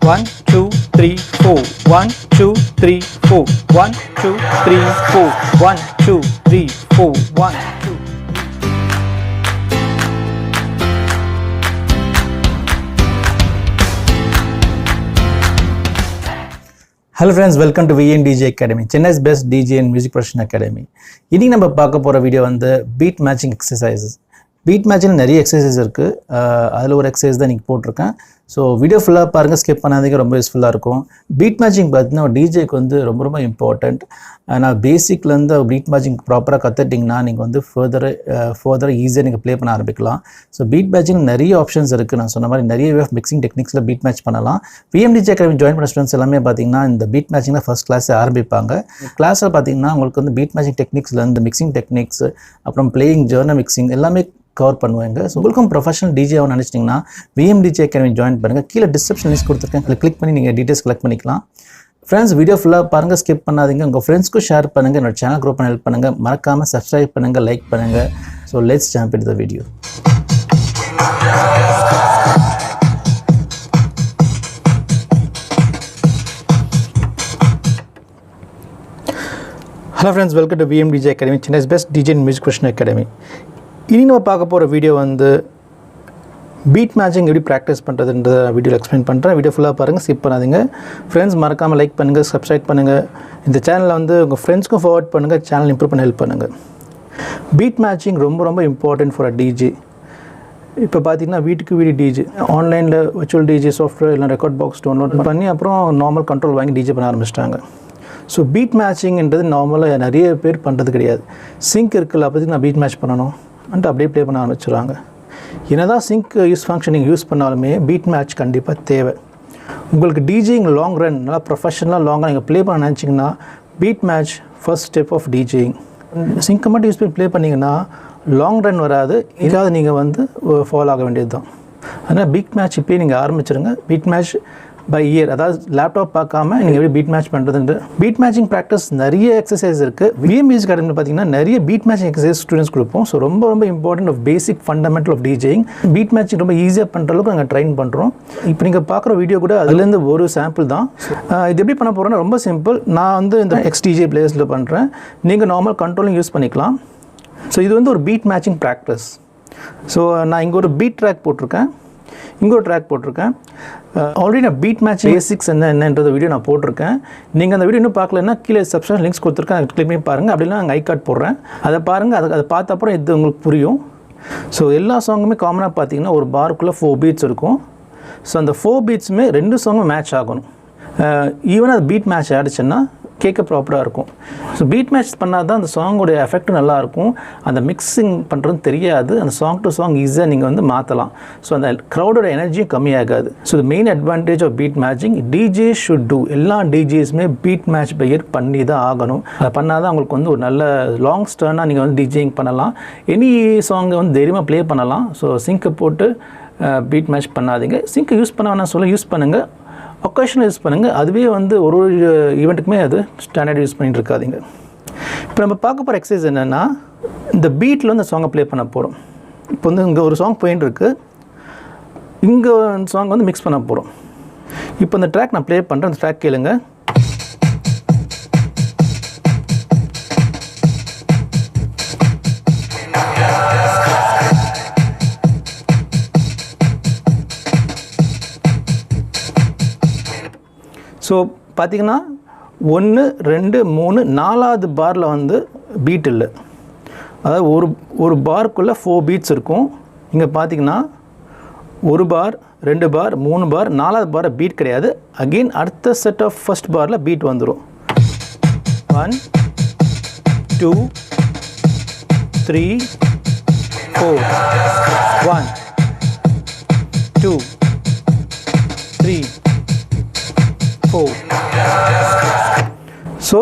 1 2 3 4 1 2 3 4 1 2 3 4 1 2 3 4 1 2. Hello friends, welcome to WeDJ Academy, Chennai's best DJ and music production academy. இன்னைக்கு நம்ம பார்க்க போற video வந்து beat matching exercises. Beat matching நிறைய exercises இருக்கு. அதுல ஒரு exercise தான் இன்னைக்கு போட்டுருக்கேன். ஸோ வீடியோ ஃபுல்லாக பாருங்கள், ஸ்கிப் பண்ணாதீங்க, ரொம்ப யூஸ்ஃபுல்லாக இருக்கும். பீட் மேட்சிங் பார்த்தீங்கன்னா ஒரு டிஜேக்கு வந்து ரொம்ப ரொம்ப இம்பார்ட்டண்ட். நான் பேசிக்லேருந்து பீட் மேட்சிங் ப்ராப்பராக கற்றுட்டிங்கன்னா நீங்கள் வந்து ஃபர்தராக ஈஸியாக நீங்கள் ப்ளே பண்ண ஆரம்பிக்கலாம். ஸோ பீட் மேட்சிங் நிறைய ஆப்ஷன்ஸ் இருக்குது. நான் சொன்ன மாதிரி நிறைய வே ஆஃப் மிக்சிங் டெக்னிக்ஸில் பீட் மேட்ச் பண்ணலாம். WeDJ அகாடமி ஜாயின் பண்ண ஸ்டூடெண்ட்ஸ் எல்லாமே பார்த்தீங்கன்னா இந்த பீட் மேட்சிங்கில் ஃபஸ்ட் கிளாஸ் ஆரம்பிப்பாங்க. கிளாஸில் பார்த்தீங்கன்னா உங்களுக்கு வந்து பீட் மேட்சிங் டெக்னிக்ஸ்லேருந்து மிக்சிங் டெக்னிக்ஸ், அப்புறம் பிளேயிங், ஜர்னல் மிக்சிங் எல்லாமே கவர் பண்ணுவாங்க. ஸோ உங்களுக்கும் ப்ரொஃபஷனல் டிஜே ஆகணும்னு நினச்சிட்டிங்கன்னா WeDJ அகாடமி ஜாயின் பண்ணுங்கள். கீழே டிஸ்கிரிப்ஷன் லிங்க் கொடுத்துருக்கேன், அதில் கிளிக் பண்ணி நீங்கள் டீட்டெயில்ஸ் கலெக்ட் பண்ணிக்கலாம். ஃப்ரெண்ட்ஸ், வீடியோ ஃபுல்லாக பாருங்கள், ஸ்கிப் பண்ணாதீங்க. உங்கள் ஃப்ரெண்ட்ஸ்க்கும் ஷேர் பண்ணுங்கள், என்னோட சேனல் க்ரோ பண்ண ஹெல்ப் பண்ணுங்கள். மறக்காமல் சப்ஸ்கிரைப் பண்ணுங்கள், லைக் பண்ணுங்கள். So let's jump into the video. Hello friends, welcome to WeDJ academy, Chennai's best DJ and music production academy. இனி நம்ம பார்க்க போகிற வீடியோ வந்து பீட் மேட்சிங் எப்படி ப்ராக்டிஸ் பண்ணுறதுன்ற வீடியோவில் எக்ஸ்பிளைன் பண்ணுறேன். வீடியோ ஃபுல்லாக பாருங்கள், ஸ்கிப் பண்ணாதீங்க. ஃப்ரெண்ட்ஸ், மறக்காமல் லைக் பண்ணுங்கள், சப்ஸ்கிரைப் பண்ணுங்கள். இந்த சேனலில் வந்து உங்கள் ஃப்ரெண்ட்ஸ்க்கும் ஃபார்வர்ட் பண்ணுங்கள், சேனல் இம்ப்ரூவ் பண்ண ஹெல்ப் பண்ணுங்கள். பீட் மேட்சிங் ரொம்ப ரொம்ப இம்பார்ட்டன்ட் ஃபார் அ டிஜே. இப்போ பார்த்தீங்கன்னா வீட்டுக்கு வீடு டிஜே, ஆன்லைனில் விர்ச்சுவல் டிஜே சாஃப்ட்வேர் இல்லை ரெக்கார்ட் பாக்ஸ் டவுன்லோட் பண்ணி அப்புறம் நார்மல் கண்ட்ரோல் வாங்கி டிஜே பண்ண ஆரம்பிச்சிட்டாங்க. ஸோ பீட் மேட்சிங்ன்றது நார்மலாக நிறைய பேர் பண்ணுறது கிடையாது. சிங்க் இருக்குல்ல, அப்போதைக்கு நான் பீட் மேட்ச் பண்ணணும் அன்ட்டு அப்படியே ப்ளே பண்ண ஆரம்பிச்சிடுறாங்க. என்னதான் சிங்க் ஃபங்க்ஷனிங் யூஸ் பண்ணாலுமே பீட் மேட்ச் கண்டிப்பாக தேவை. உங்களுக்கு டிஜேயிங் லாங் ரன் நல்லா ப்ரொஃபஷனலாக லாங்காக நீங்கள் ப்ளே பண்ண நினச்சிங்கன்னா beat match first step of DJing. சிங்க்கை மட்டும் யூஸ் பண்ணி ப்ளே பண்ணிங்கன்னா லாங் ரன் வராது, இதாவது நீங்கள் வந்து ஃபாலோ ஆக வேண்டியது தான். அதனால் பீட் மேட்ச் இப்போயே நீங்கள் ஆரம்பிச்சிருங்க. பீட் மேட்ச் பை இயர், அதாவது லேப்டாப் பார்க்காம நீங்கள் எப்படி பீட் மேட்ச் பண்ணுறதுன்ட்டு. பீட் மேட்சிங் ப்ராக்டிஸ் நிறைய எக்ஸசைஸ் இருக்குது. WeDJ அகாடமியில் பார்த்தீங்கன்னா நிறைய பீட் மேட்சிங் எக்ஸசைஸ் ஸ்டூடெண்ட்ஸ் கொடுப்போம். ஸோ ரொம்ப ரொம்ப important of basic fundamental of DJing. Beat matching ரொம்ப ஈஸியாக பண்ணுற அளவுக்கு நாங்கள் ட்ரைன் பண்ணுறோம். இப்போ நீங்கள் பார்க்குற வீடியோ கூட அதுலேருந்து ஒரு சாம்பிள் தான். இது எப்படி பண்ண போகிறோன்னா ரொம்ப சிம்பிள். நான் வந்து இந்த XDJ பிளேஸில் பண்ணுறேன், நீங்கள் நார்மல் கண்ட்ரோலிங் யூஸ் பண்ணிக்கலாம். ஸோ இது வந்து ஒரு பீட் மேட்சிங் ப்ராக்டிஸ். ஸோ நான் இங்கே ஒரு பீட் ட்ராக் போட்டிருக்கேன், இங்கே ஒரு ட்ராக் போட்டிருக்கேன். ஆல்ரெடி நான் பீட் மேட்ச் பேசிக்ஸ் என்னன்றது வீடியோ நான் போட்டிருக்கேன். நீங்கள் அந்த வீடியோ இன்னும் பார்க்கலன்னா கீழே சப்ஸ்கிரிப்ஷன் லிங்க்ஸ் கொடுத்துருக்கேன், அதை கிளிக் பண்ணி பாருங்கள். அப்படின்னா அங்கே ஐ கார்டு போடுறேன், அதை பாருங்கள். அதை பார்த்த அப்புறம் இது உங்களுக்கு புரியும். ஸோ எல்லா சாங்குமே காமனாக பார்த்தீங்கன்னா ஒரு பாருக்குள்ளே 4 பீட்ஸ் இருக்கும். ஸோ அந்த 4 பீட்ஸுமே 2 சாங்கும் மேட்ச் ஆகணும். ஈவன் அது பீட் மேட்ச் ஆகிடுச்சுன்னா கேட்க ப்ராப்பராக இருக்கும். ஸோ பீட் மேட்ச் பண்ணால் தான் அந்த சாங்கோடைய எஃபெக்ட் நல்லாயிருக்கும். அந்த மிக்சிங் பண்ணுறது தெரியாது, அந்த சாங் டு சாங் ஈஸியாக நீங்கள் வந்து மாற்றலாம். ஸோ அந்த க்ரௌடோட எனர்ஜியும் கம்மியாகாது. So the main advantage of beat matching DJ should do. எல்லா டிஜேஸுமே பீட் மேட்ச் பை இயர் பண்ணி தான் ஆகணும். அதை பண்ணால் தான் உங்களுக்கு வந்து ஒரு நல்ல லாங் ஸ்டர்னாக நீங்கள் வந்து டிஜேயிங் பண்ணலாம். எனி சாங்கை வந்து தைரியமாக ப்ளே பண்ணலாம். ஸோ சிங்கை போட்டு பீட் மேட்ச் பண்ணாதீங்க. சிங்கை யூஸ் பண்ண வேணாம் யூஸ் பண்ணுங்கள், ஒகேஷனல் யூஸ் பண்ணுங்கள். அதுவே வந்து ஒரு ஈவெண்ட்டுக்குமே அது ஸ்டாண்டர்ட் யூஸ் பண்ணிட்டு இருக்காதிங்க. இப்போ நம்ம பார்க்க போகிற எக்ஸசைஸ் என்னென்னா, இந்த பீட்டில் வந்து சாங்கை ப்ளே பண்ண போகிறோம். இப்போ வந்து இங்கே ஒரு சாங் போயின்னு இருக்குது, இங்கே சாங் வந்து மிக்ஸ் பண்ண போகிறோம். இப்போ இந்த ட்ராக் நான் ப்ளே பண்ணுறேன், அந்த ட்ராக் கேளுங்க. ஸோ பார்த்திங்கன்னா 1 2 3 4வது பாரில் வந்து பீட் இல்லை. அதாவது ஒரு பார்க்குள்ளே 4 பீட்ஸ் இருக்கும். இங்கே பார்த்திங்கன்னா 1 பார் 2 பார் 3 பார் 4வது பாரில் பீட் கிடையாது. அகெயின் அடுத்த செட் ஆஃப் ஃபஸ்ட் பாரில் பீட் வந்துடும். 1 2 3 4 1 2 3 4. ஸோ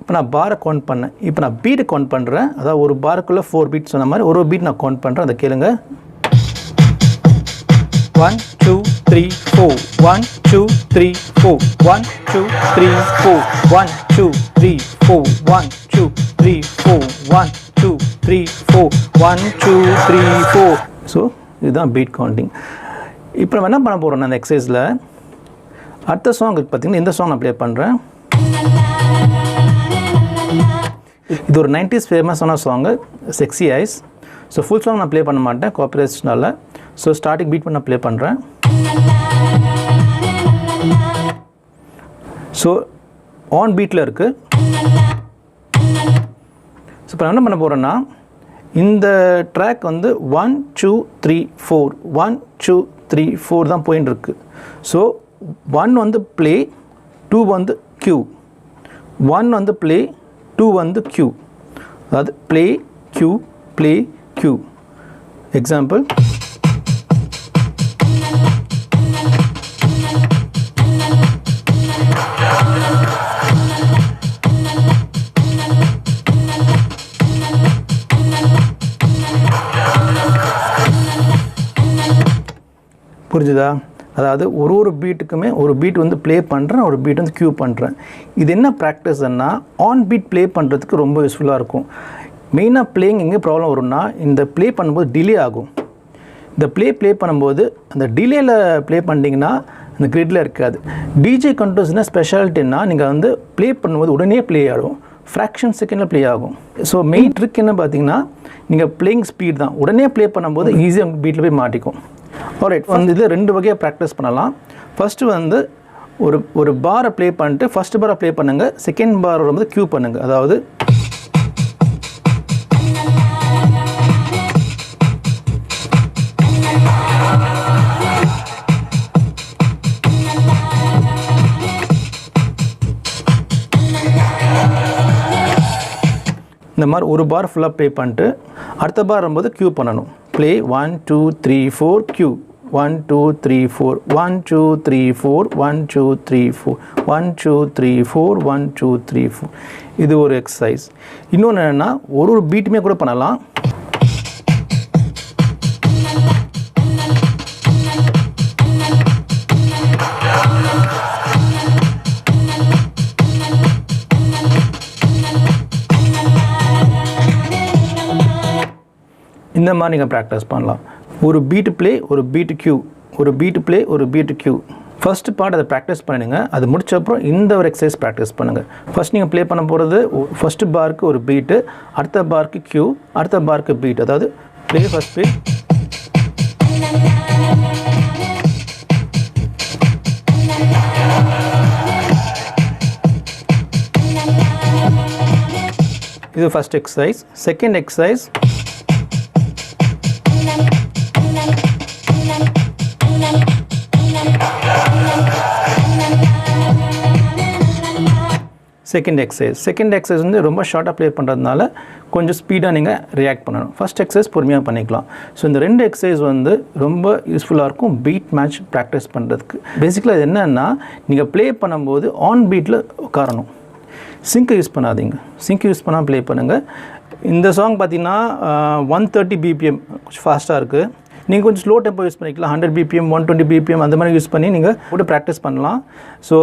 இப்போ நான் பாரை கவுண்ட் பண்ணேன், இப்போ நான் பீட்டை கவுண்ட் பண்ணுறேன். அதாவது ஒரு பாருக்குள்ளே 4 பீட் சொன்ன மாதிரி ஒரு பீட் நான் கவுண்ட் பண்ணுறேன், அதை கேளுங்க. 1 2 3 4 1 2 3 4 1 2 3 4 1 2 3 4 1 2 3 4 1 2 3 4 1 2 3 4. ஸோ இதுதான் பீட் கவுண்டிங். இப்போ நம்ம என்ன பண்ண போகிறோம்னா அந்த எக்ஸசைஸில் அடுத்த சாங் பார்த்தீங்கன்னா இந்த சாங் நான் ப்ளே பண்ணுறேன். இது ஒரு 90s ஃபேமஸான song, sexy eyes. So full song நான் ப்ளே பண்ண மாட்டேன் காப்பிரைட்ஸ்னால. ஸோ ஸ்டார்டிங் பீட் பண்ண ப்ளே பண்ணுறேன். ஸோ ஆன் பீட்டில் இருக்குது. ஸோ இப்போ என்ன பண்ண போகிறேன்னா இந்த ட்ராக் வந்து 1 2 3 4 1 2 3 4 தான் போயின்னு இருக்குது. ஸோ 1 வந்து ப்ளே, 2 வந்து Q, 1 வந்து ப்ளே, 2 வந்து Q. அதாவது play Q play Q. Example, புரிஞ்சுதா? அதாவது ஒரு பீட்டுக்குமே ஒரு பீட் வந்து ப்ளே பண்ணுறேன், ஒரு பீட் வந்து க்யூ பண்ணுறேன். இது என்ன ப்ராக்டிஸ்ன்னா ஆன் பீட் ப்ளே பண்ணுறதுக்கு ரொம்ப யூஸ்ஃபுல்லாக இருக்கும். மெயினாக ப்ளேயிங் எங்கே ப்ராப்ளம் வரும்னா இந்த ப்ளே பண்ணும்போது டிலே ஆகும். இந்த ப்ளே பண்ணும்போது அந்த டிலேயில் ப்ளே பண்ணிங்கன்னா அந்த கிரிட்டில் இருக்காது. டிஜே கண்ட்ரோல்ஸ்னால் ஸ்பெஷாலிட்டின்னா நீங்கள் வந்து ப்ளே பண்ணும்போது உடனே ப்ளே ஆகும், ஃப்ராக்ஷன் செகண்டில் ப்ளே ஆகும். ஸோ மெயின் ட்ரிக் என்ன பார்த்தீங்கன்னா நீங்கள் ப்ளேயிங் ஸ்பீட் தான். உடனே ப்ளே பண்ணும்போது ஈஸியாக பீட்டில் போய் மாட்டிக்கும். ஆல்ரைட், வந்து இதில் 2 வகையாக ப்ராக்டிஸ் பண்ணலாம். ஃபஸ்ட்டு வந்து ஒரு பாரை ப்ளே பண்ணிட்டு ஃபஸ்ட்டு பாரை ப்ளே பண்ணுங்கள், செகண்ட் பார் வந்து க்யூ பண்ணுங்கள். அதாவது இந்த மாதிரி ஒரு பார் ஃபுல்லாக ப்ளே பண்ணிட்டு அடுத்த பார் வரும்போது க்யூ பண்ணணும். Play 1 2 3 4 Q 1 2 3 4 1 2 3 4 1 2 3 4 1 2 3 4 1 2 3 4. இது ஒரு எக்ஸசைஸ். இன்னொன்று என்னென்னா ஒரு பீட்டுமே கூட பண்ணலாம். இந்த மாதிரி நீங்கள் ப்ராக்டிஸ் பண்ணலாம். ஒரு பீட்டு ப்ளே, ஒரு பீட்டு க்யூ, ஒரு பீட்டு ப்ளே, ஒரு பீட்டு க்யூ. ஃபஸ்ட்டு பார்ட் அதை ப்ராக்டிஸ் பண்ணிடுங்க. அது முடிச்ச அப்புறம் இந்த ஒரு எக்ஸசைஸ் ப்ராக்டிஸ் பண்ணுங்கள். ஃபஸ்ட் நீங்கள் ப்ளே பண்ண போகிறது ஃபஸ்ட்டு பாருக்கு ஒரு பீட்டு, அடுத்த பாருக்கு க்யூ, அடுத்த பாருக்கு பீட். அதாவது ப்ளே ஃபஸ்ட் பீட், இது first exercise. Second exercise second exercise வந்து ரொம்ப ஷார்ட்டாக ப்ளே பண்ணுறதுனால கொஞ்சம் ஸ்பீடாக நீங்கள் ரியாக்ட் பண்ணணும். ஃபஸ்ட் எக்ஸசைஸ் பொறுமையாக பண்ணிக்கலாம். ஸோ இந்த 2 எக்ஸசைஸ் வந்து ரொம்ப யூஸ்ஃபுல்லாக இருக்கும் பீட் மேட்ச் ப்ராக்டிஸ் பண்ணுறதுக்கு. பேசிக்கலாக இது என்னென்னா நீங்கள் ப்ளே பண்ணும்போது ஆன் பீட்டில் உட்காரணும். சிங்க் யூஸ் பண்ணாதீங்க. சிங்க் யூஸ் பண்ணால் ப்ளே பண்ணுங்கள். இந்த சாங் பார்த்தீங்கன்னா 130 BPM கொஞ்சம் ஃபாஸ்ட்டாக இருக்குது. நீங்கள் கொஞ்சம் ஸ்லோ டெம்போ யூஸ் பண்ணிக்கலாம். 100 BPM 120 BPM அந்த மாதிரி யூஸ் பண்ணி நீங்கள் கூட ப்ராக்டிஸ் பண்ணலாம். ஸோ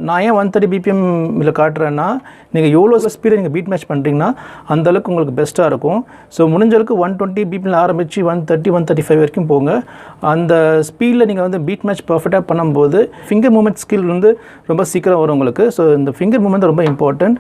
நான் ஏன் 130 BPM இதில் காட்டுறேன்னா நீங்கள் எவ்வளோ ஸ்பீடை நீங்கள் பீட் மேட்ச் பண்ணுறீங்கன்னா அந்தளவுக்கு உங்களுக்கு பெஸ்ட்டாக இருக்கும். ஸோ முடிஞ்சளவுக்கு 120 BPM ஆரம்பித்து 130 135 வரைக்கும் போங்க. அந்த ஸ்பீடில் நீங்கள் வந்து பீட் மேட்ச் பர்ஃபெக்டாக பண்ணும்போது ஃபிங்கர் மூமெண்ட் ஸ்கில் வந்து ரொம்ப சீக்கிரம் வரும் உங்களுக்கு. ஸோ இந்த ஃபிங்கர் மூமெண்ட் ரொம்ப இம்பார்ட்டண்ட்.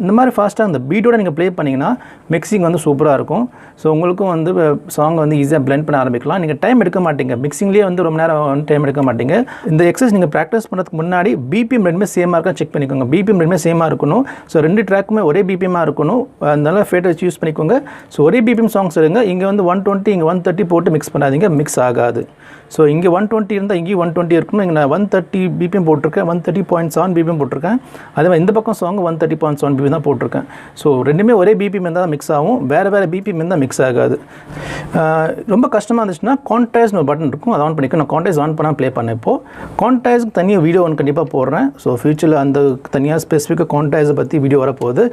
இந்த மாதிரி ஃபாஸ்ட்டாக அந்த பீட்டோட நீங்கள் ப்ளே பண்ணிங்கன்னா மிக்சிங் வந்து சூப்பராக இருக்கும். ஸோ உங்களுக்கும் வந்து சாங் வந்து ஈஸியாக பிளெண்ட் பண்ண ஆரம்பிக்கலாம். நீங்கள் டைம் எடுக்க மாட்டீங்க, மிக்சிங்லேயே வந்து ரொம்ப நேரம் டைம் எடுக்க மாட்டீங்க. இந்த எக்ஸசைஸ் நீங்கள் ப்ராக்டிஸ் பண்ணுறதுக்கு முன்னாடி பிபிஎம் ரெண்டுமே சேமாக இருக்கா செக் பண்ணிக்கோங்க. பிபிஎம் ரெண்டுமே சேமாக இருக்கணும். ஸோ 2 ட்ராக்குமே ஒரே பிபிஎம்மாக இருக்கணும். அதனால ஃபேட்டர்ஸ் யூஸ் பண்ணிக்கோங்க. ஸோ ஒரே பிபிஎம் சாங்ஸ் எடுங்க. இங்கே வந்து 120 இங்கே 130 போட்டு மிக்ஸ் பண்ணாதீங்க, மிக்ஸ் ஆகாது. ஸோ இங்கே 120 இருந்தால் இங்கேயும் 120 இருக்கணும். இங்கே நான் 130 BPM போட்டிருக்கேன், 130.7 BPM போட்டிருக்கேன். அதே மாதிரி இந்த பக்கம் சாங் 130.7 BPM தான் போட்டிருக்கேன். ஸோ ரெண்டுமே ஒரே பிபிஎம் இருந்தால் தான் மிக்ஸ் ஆகும், வேறு பிபிஎம் இருந்தால் மிக்ஸ் ஆகாது. ரொம்ப கஷ்டமாக இருந்துச்சுன்னா கான்டாய்ஸ்னு ஒரு பட்டன் இருக்கும், அதை ஆன் பண்ணிக்க. நான் கான்டாய்ஸ் ஆன் பண்ணால் ப்ளே பண்ணேன். இப்போது கான்டாய்ஸ்க்கு தனியாக வீடியோ ஒன்று கண்டிப்பாக போடுறேன். ஸோ ஃபியூச்சரில் அந்த தனியாக ஸ்பெசிஃபிக்காக கான்டாய்ஸை பற்றி வீடியோ வரப்போகுது.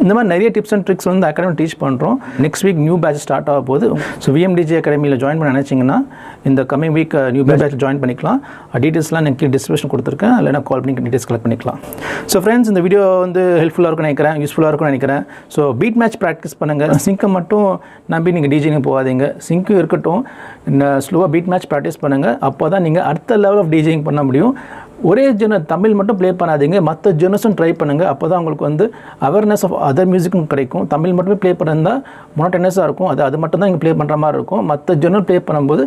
இந்த மாதிரி நிறைய டிப்ஸ் அண்ட் ட்ரிக்ஸ் வந்து அகாடமி டீச் பண்ணுறோம். Next week new batch start ஆக போகுது. ஸோ WeDJ அகாடமியில் ஜாயின் பண்ண நினச்சிங்கன்னா இந்த coming week new batch join பண்ணிக்கலாம். டீட்டெயில்ஸ்லாம் எனக்கு டிஸ்கிரிப்ஷன் கொடுத்துருக்கேன், இல்லைனா கால் பண்ணி டீட்டெயில்ஸ் கலெக்ட் பண்ணிக்கலாம். ஸோ ஃப்ரெண்ட்ஸ், இந்த வீடியோ வந்து ஹெல்ப்ஃபுல்லாக இருக்கும்னு நினைக்கிறேன். யூஸ்ஃபுல்லாக இருக்கும்னு நினைக்கிறேன். ஸோ பீட் மேட்ச் ப்ராக்டிஸ் பண்ணுங்கள். சிங்கை மட்டும் நம்பி நீங்கள் டிஜிங்க போகாதீங்க. சிங்க்கு இருக்கட்டும், ஸ்லோவாக பீட் மேட்ச் ப்ராக்டிஸ் பண்ணுங்கள். அப்போ தான் நீங்கள் அடுத்த லெவல் ஆஃப் டிஜிங் பண்ண முடியும். ஒரே ஜெனர் தமிழ் மட்டும் ப்ளே பண்ணாதீங்க, மற்ற ஜெனர்ஸும் ட்ரை பண்ணுங்கள். அப்போ தான் உங்களுக்கு வந்து அவேர்னஸ் ஆஃப் அதர் மியூசிக்கும் கிடைக்கும். தமிழ் மட்டுமே ப்ளே பண்ணிருந்தால் மோனோட்டனஸாக இருக்கும். அது மட்டும் தான் இங்கே ப்ளே பண்ணுற மாதிரி இருக்கும். மற்ற ஜெனர் ப்ளே பண்ணும்போது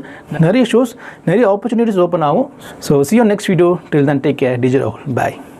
நிறைய ஷோஸ், நிறைய ஆப்பர்ச்சுனிட்டிஸ் ஓப்பன் ஆகும். So see you next video. Till then, take care. DJ Rahul. Bye.